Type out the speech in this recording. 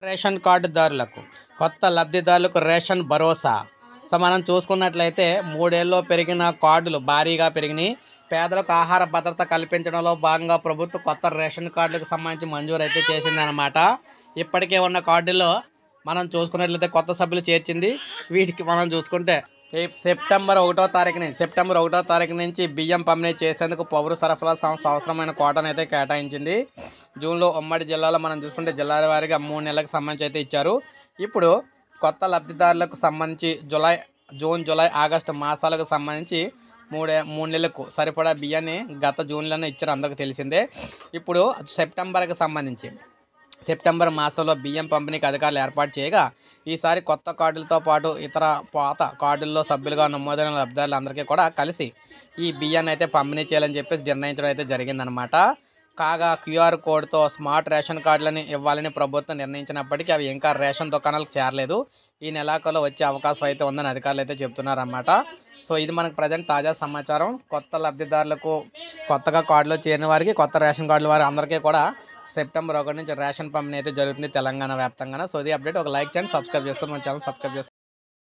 Ration కార్డుదారులకు కొత్త లబ్ధిదారులకు ration భరోసా. So మనం చూసుకున్నట్లయితే 3 ఏళ్ళలో పెరిగిన కార్డులు భారీగా పెరిగినాయి. పేదలకు ఆహార భద్రత కల్పించడంలో భాగంగా ప్రభుత్వం కొత్త రేషన్ కార్డులకు సంబంధించి మంజూరు అయితే చేసిందనమాట. ఇప్పటికే ఉన్న కార్డుల్లో మనం చూసుకున్నట్లయితే కొత్త సభ్యులు చేర్చింది. వీటికి మనం చూసుకుంటే సెప్టెంబర్ 1వ తారీఖు నుంచి బియ్యం పంపిణీ చేసేందుకు పౌర సరఫరా సంస్థ అవసరమైన కోటాను అయితే కేటాయించింది. జూన్లో ఉమ్మడి జిల్లాలో మనం చూసుకుంటే జిల్లాల వారీగా 3 నెలలకు సంబంధించి అయితే ఇచ్చారు. ఇప్పుడు కొత్త లబ్ధిదారులకు సంబంధించి జూన్, జూలై, ఆగస్టు మాసాలకు సంబంధించి 3 నెలలకు సరిపడా బియ్యాన్ని గత జూన్లోనే ఇచ్చారు, అందరికీ తెలిసిందే. ఇప్పుడు సెప్టెంబర్కి సంబంధించి సెప్టెంబర్ మాసంలో బియ్యం పంపిణీకి అధికారులు ఏర్పాటు చేయగా ఈసారి కొత్త కార్డులతో పాటు ఇతర పాత కార్డుల్లో సభ్యులుగా నమోదైన లబ్ధిదారులందరికీ కూడా కలిసి ఈ బియ్యాన్ని అయితే పంపిణీ చేయాలని చెప్పేసి నిర్ణయించడం అయితే జరిగిందనమాట. కాగా క్యూఆర్ కోడ్తో స్మార్ట్ రేషన్ కార్డులని ఇవ్వాలని ప్రభుత్వం నిర్ణయించినప్పటికీ అవి ఇంకా రేషన్ దుకాణాలకు చేరలేదు. ఈ నెలాఖరులో వచ్చే అవకాశం అయితే ఉందని అధికారులు అయితే చెప్తున్నారన్నమాట. సో ఇది మనకు ప్రజెంట్ తాజా సమాచారం. కొత్త లబ్ధిదారులకు, కొత్తగా కార్డులో చేరిన వారికి, కొత్త రేషన్ కార్డుల వారి అందరికీ కూడా సెప్టెంబర్ 1 నుంచి రేషన్ పంపిణీ అయితే జరుగుతుంది తెలంగాణ వ్యాప్తంగా. సో ఇది అప్డేట్. ఒక లైక్ చేయండి, సబ్స్క్రైబ్ చేసుకోండి, మన ఛానల్ సబ్స్క్రైబ్ చేసుకోండి.